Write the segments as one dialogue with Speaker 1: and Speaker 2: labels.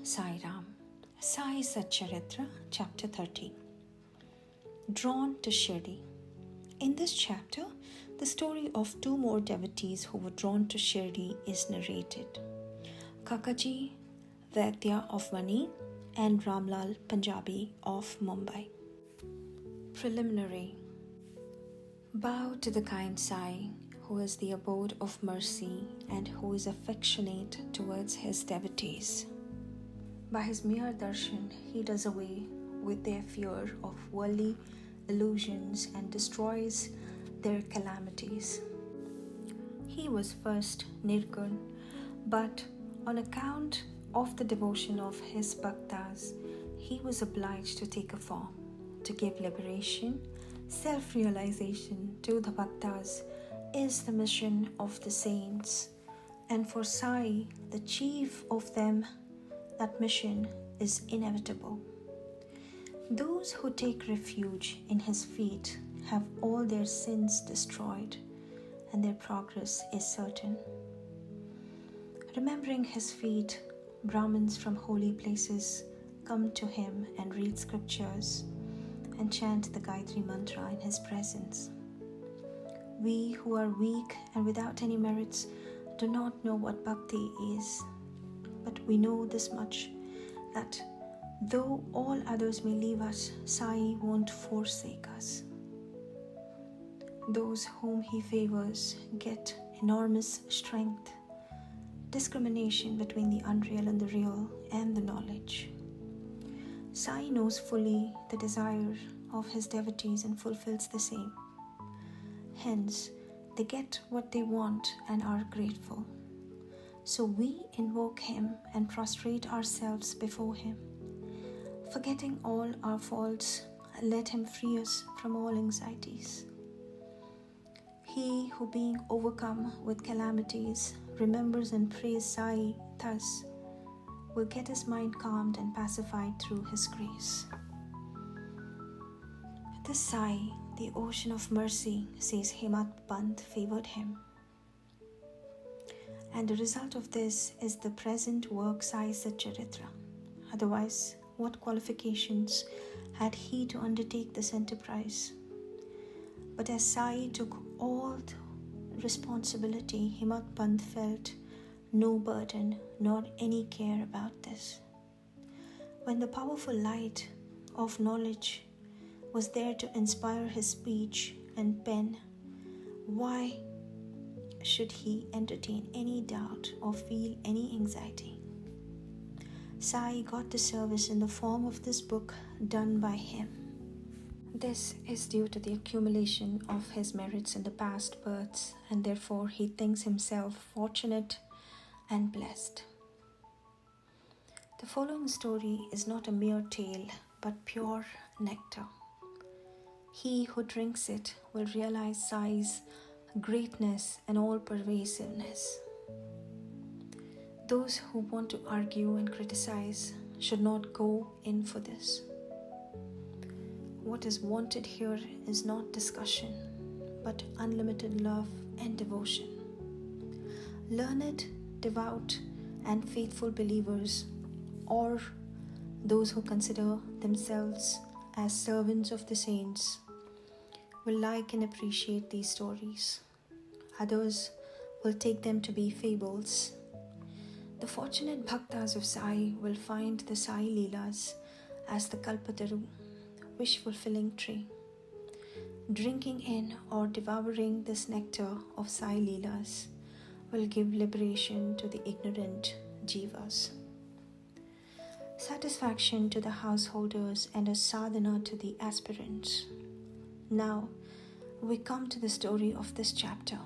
Speaker 1: Sai Ram, Sai Satcharitra, Chapter 30. Drawn to Shirdi. In this chapter, the story of two more devotees who were drawn to Shirdi is narrated. Kakaji, Vaidya of Vani, and Ramlal, Punjabi of Mumbai. Preliminary. Bow to the kind Sai, who is the abode of mercy and who is affectionate towards his devotees. By his mere darshan, he does away with their fear of worldly illusions and destroys their calamities. He was first Nirgun, but on account of the devotion of his bhaktas, he was obliged to take a form to give liberation. Self-realization to the bhaktas is the mission of the saints, and for Sai, the chief of them, that mission is inevitable. Those who take refuge in his feet have all their sins destroyed, and their progress is certain. Remembering his feet, Brahmins from holy places come to him and read scriptures and chant the Gayatri mantra in his presence. We who are weak and without any merits do not know what bhakti is, but we know this much, that though all others may leave us, Sai won't forsake us. Those whom he favors get enormous strength, discrimination between the unreal and the real, and the knowledge. Sai knows fully the desire of his devotees and fulfills the same. Hence, they get what they want and are grateful. So we invoke him and prostrate ourselves before him. Forgetting all our faults, let him free us from all anxieties. He who, being overcome with calamities, remembers and prays Sai thus, will get his mind calmed and pacified through his grace. This Sai, the ocean of mercy, says Hemat Pant favored him. And the result of this is the present work Sai Satcharitra. Otherwise, what qualifications had he to undertake this enterprise? But as Sai took all the responsibility, Hemat Pant felt no burden nor any care about this. When the powerful light of knowledge was there to inspire his speech and pen, why should he entertain any doubt or feel any anxiety? Sai got the service in the form of this book done by him. This is due to the accumulation of his merits in the past births, and therefore he thinks himself fortunate and blessed. The following story is not a mere tale, but pure nectar. He who drinks it will realize Sai's greatness and all-pervasiveness. Those who want to argue and criticize should not go in for this. What is wanted here is not discussion, but unlimited love and devotion. Learned, devout, and faithful believers, or those who consider themselves as servants of the saints, will like and appreciate these stories. Others will take them to be fables. The fortunate bhaktas of Sai will find the Sai Leelas as the Kalpataru, wish-fulfilling tree. Drinking in or devouring this nectar of Sai Leelas will give liberation to the ignorant jivas, satisfaction to the householders, and a sadhana to the aspirants. Now, we come to the story of this chapter.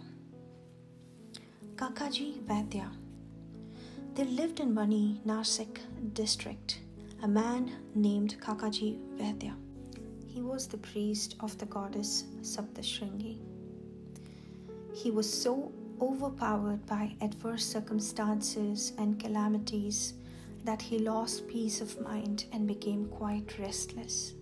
Speaker 1: Kakaji Vaidya. There lived in Vani, Nasik district, a man named Kakaji Vaidya. He was the priest of the goddess Saptashringi. He was so overpowered by adverse circumstances and calamities that he lost peace of mind and became quite restless.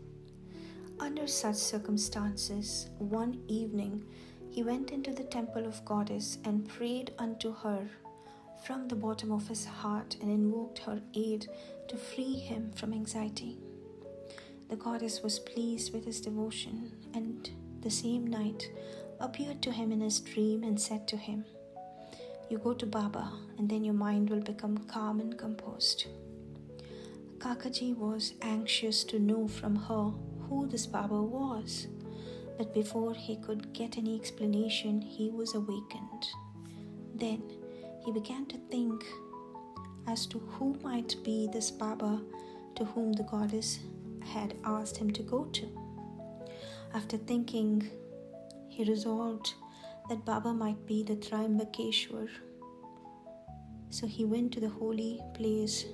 Speaker 1: Under such circumstances, one evening he went into the temple of goddess and prayed unto her from the bottom of his heart and invoked her aid to free him from anxiety. The goddess was pleased with his devotion and the same night appeared to him in his dream and said to him, "You go to Baba and then your mind will become calm and composed." Kakaji was anxious to know from her who this Baba was, but before he could get any explanation, he was awakened. Then he began to think as to who might be this Baba to whom the goddess had asked him to go to. After thinking, he resolved that Baba might be the Triambakeshwar. So he went to the holy place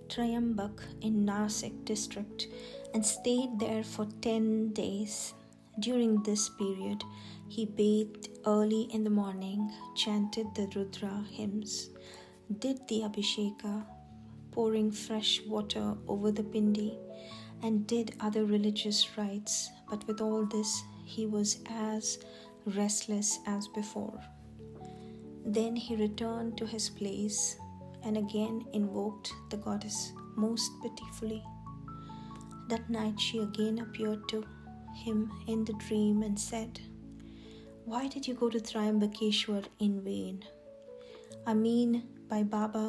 Speaker 1: Triambak in Nasik district and stayed there for 10 days. During this period, he bathed early in the morning, chanted the Rudra hymns, did the Abhisheka, pouring fresh water over the pindi, and did other religious rites. But with all this, he was as restless as before. Then he returned to his place and again invoked the goddess most pitifully. That night she again appeared to him in the dream and said, "Why did you go to Triambakeshwar in vain? I mean by Baba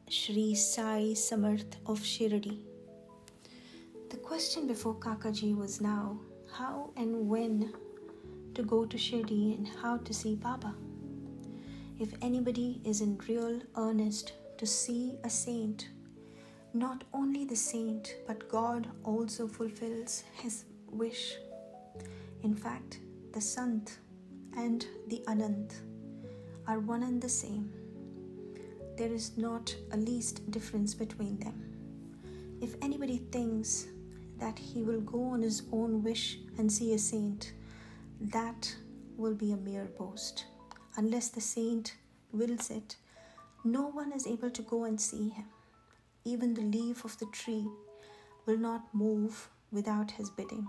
Speaker 1: Shri Sai Samarth of Shirdi." The question before Kakaji was now how and when to go to Shirdi and how to see Baba. If anybody is in real earnest to see a saint, not only the saint but God also fulfills his wish. In fact, the Sant and the Anant are one and the same. There is not a least difference between them. If anybody thinks that he will go on his own wish and see a saint, that will be a mere boast. Unless the saint wills it, no one is able to go and see him. Even the leaf of the tree will not move without his bidding.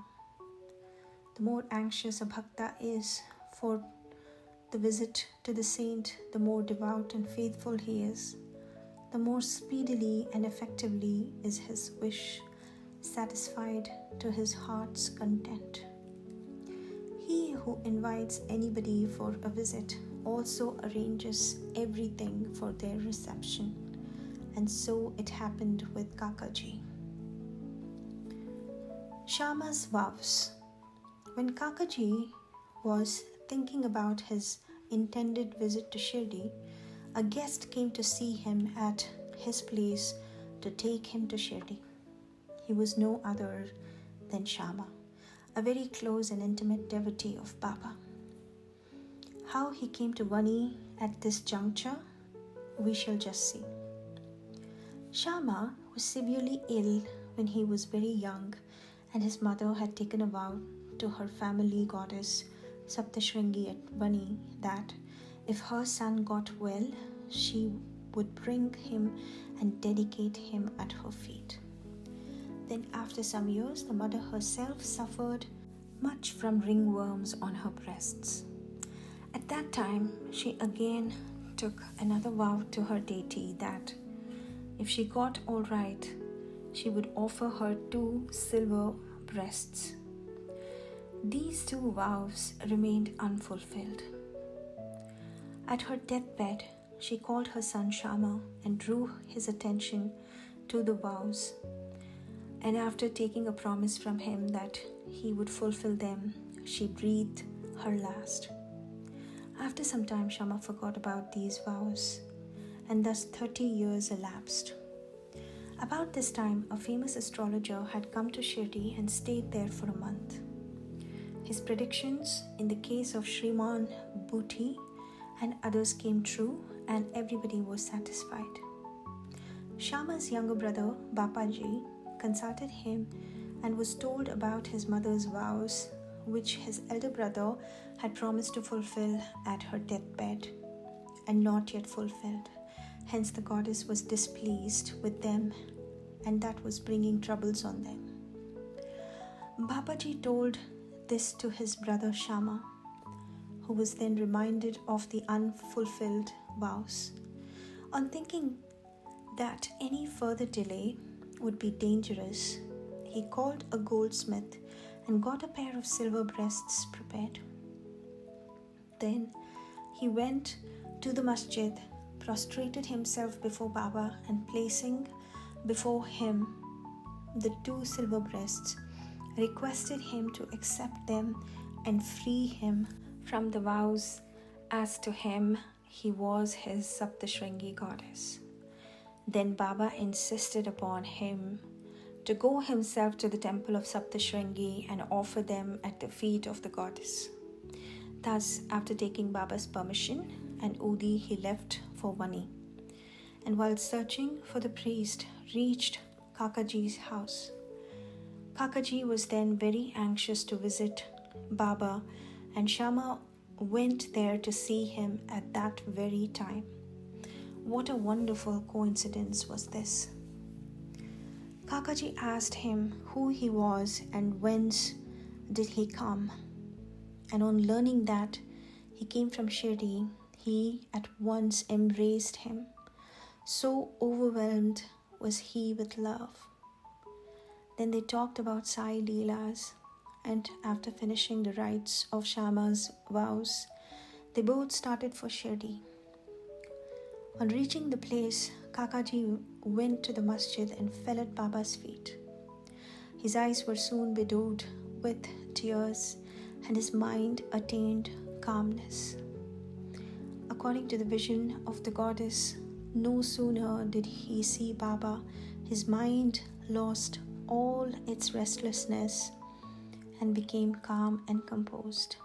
Speaker 1: The more anxious a bhakta is for the visit to the saint, the more devout and faithful he is, the more speedily and effectively is his wish satisfied to his heart's content. He who invites anybody for a visit also arranges everything for their reception, and so it happened with Kakaji. Shama's vows. When Kakaji was thinking about his intended visit to Shirdi, a guest came to see him at his place to take him to Shirdi. He was no other than Shama, a very close and intimate devotee of Baba. How he came to Vani at this juncture, we shall just see. Shama was severely ill when he was very young, and his mother had taken a vow to her family goddess Saptashringi at Vani that if her son got well, she would bring him and dedicate him at her feet. Then after some years, the mother herself suffered much from ringworms on her breasts. At that time, she again took another vow to her deity that if she got all right, she would offer her 2 silver breasts. These 2 vows remained unfulfilled. At her deathbed, she called her son Shama and drew his attention to the vows. And after taking a promise from him that he would fulfill them, she breathed her last. After some time, Shama forgot about these vows, and thus 30 years elapsed. About this time, a famous astrologer had come to Shirdi and stayed there for a month. His predictions in the case of Shriman Bhuti and others came true, and everybody was satisfied. Shama's younger brother, Bapaji, consulted him and was told about his mother's vows, which his elder brother had promised to fulfill at her deathbed and not yet fulfilled. Hence the goddess was displeased with them, and that was bringing troubles on them. Babaji told this to his brother Shama, who was then reminded of the unfulfilled vows. On thinking that any further delay would be dangerous, he called a goldsmith and got a pair of silver breasts prepared. Then he went to the masjid, prostrated himself before Baba, and placing before him the 2 silver breasts, requested him to accept them and free him from the vows, as to him he was his Saptashringi goddess. Then Baba insisted upon him to go himself to the temple of Saptashringi and offer them at the feet of the goddess. Thus, after taking Baba's permission and Udi, he left for Vani, and while searching for the priest, reached Kakaji's house. Kakaji was then very anxious to visit Baba, and Shama went there to see him at that very time. What a wonderful coincidence was this! Kakaji asked him who he was and whence did he come, and on learning that he came from Shirdi, he at once embraced him. So overwhelmed was he with love. Then they talked about Sai Leelas, and after finishing the rites of Shama's vows, they both started for Shirdi. On reaching the place, Kakaji went to the masjid and fell at Baba's feet. His eyes were soon bedewed with tears, and his mind attained calmness. According to the vision of the goddess, no sooner did he see Baba, his mind lost all its restlessness and became calm and composed.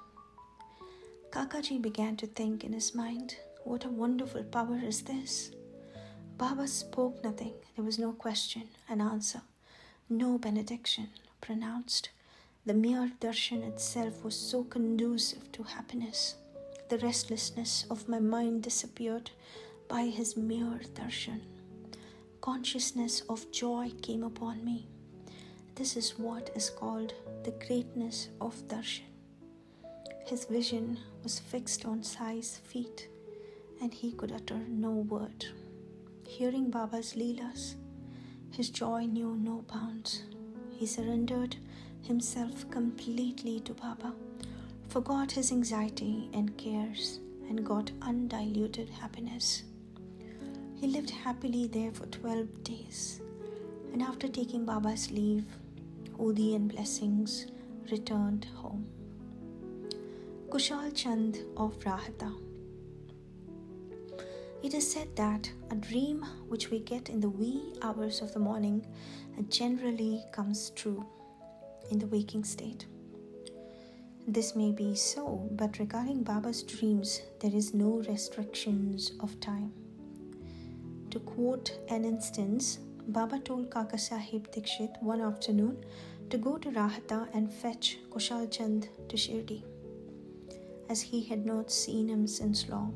Speaker 1: Kakaji began to think in his mind, what a wonderful power is this? Baba spoke nothing. There was no question and answer, no benediction pronounced. The mere darshan itself was so conducive to happiness. The restlessness of my mind disappeared by his mere darshan. Consciousness of joy came upon me. This is what is called the greatness of darshan. His vision was fixed on Sai's feet, and he could utter no word. Hearing Baba's Leelas, his joy knew no bounds. He surrendered himself completely to Baba, forgot his anxiety and cares, and got undiluted happiness. He lived happily there for 12 days, and after taking Baba's leave, Udi and blessings, returned home. Kushal Chand of Rahata. It is said that a dream which we get in the wee hours of the morning generally comes true in the waking state. This may be so, but regarding Baba's dreams, there is no restrictions of time. To quote an instance, Baba told Kaka Sahib Dikshit one afternoon to go to Rahata and fetch Kushal Chand to Shirdi, as he had not seen him since long.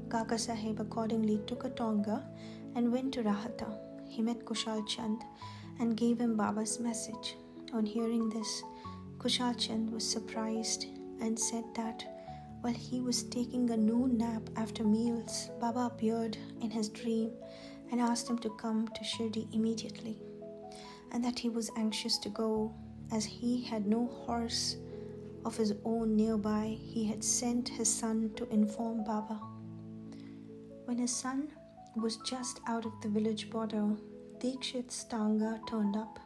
Speaker 1: Kaka Sahib accordingly took a tonga and went to Rahata. He met Kushal Chand and gave him Baba's message. On hearing this, Kushal Chand was surprised and said that while he was taking a noon nap after meals, Baba appeared in his dream and asked him to come to Shirdi immediately, and that he was anxious to go as he had no horse of his own nearby. He had sent his son to inform Baba. When his son was just out of the village border, Dikshit's tanga turned up.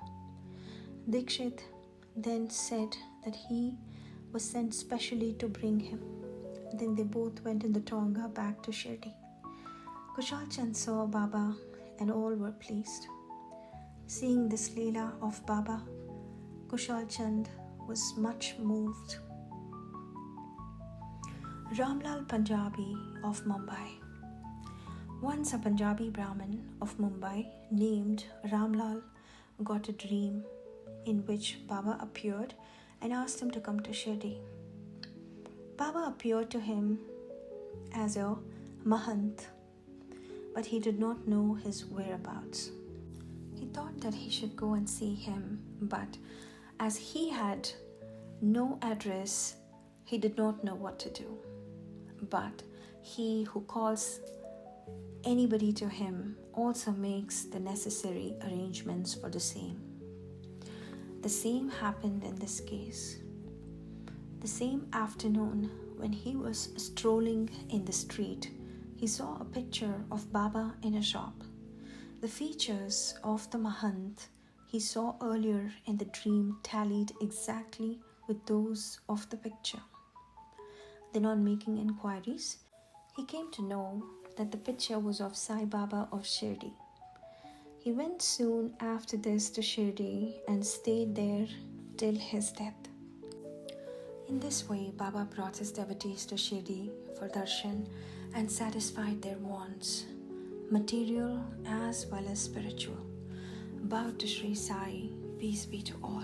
Speaker 1: Dikshit then said that he was sent specially to bring him. Then they both went in the tonga back to Shirdi. Kushal Chand saw Baba and all were pleased. Seeing this Leela of Baba, Kushal Chand was much moved. Ramlal Punjabi of Mumbai. Once a Punjabi Brahmin of Mumbai named Ramlal got a dream in which Baba appeared and asked him to come to Shirdi. Baba appeared to him as a Mahant, but he did not know his whereabouts. He thought that he should go and see him, but as he had no address, he did not know what to do. But he who calls anybody to him also makes the necessary arrangements for the same. The same happened in this case. The same afternoon, when he was strolling in the street, he saw a picture of Baba in a shop. The features of the Mahant he saw earlier in the dream tallied exactly with those of the picture. Then, on making inquiries, he came to know that the picture was of Sai Baba of Shirdi. He went soon after this to Shirdi and stayed there till his death. In this way, Baba brought his devotees to Shirdi for darshan and satisfied their wants, material as well as spiritual. Bow to Sri Sai, peace be to all.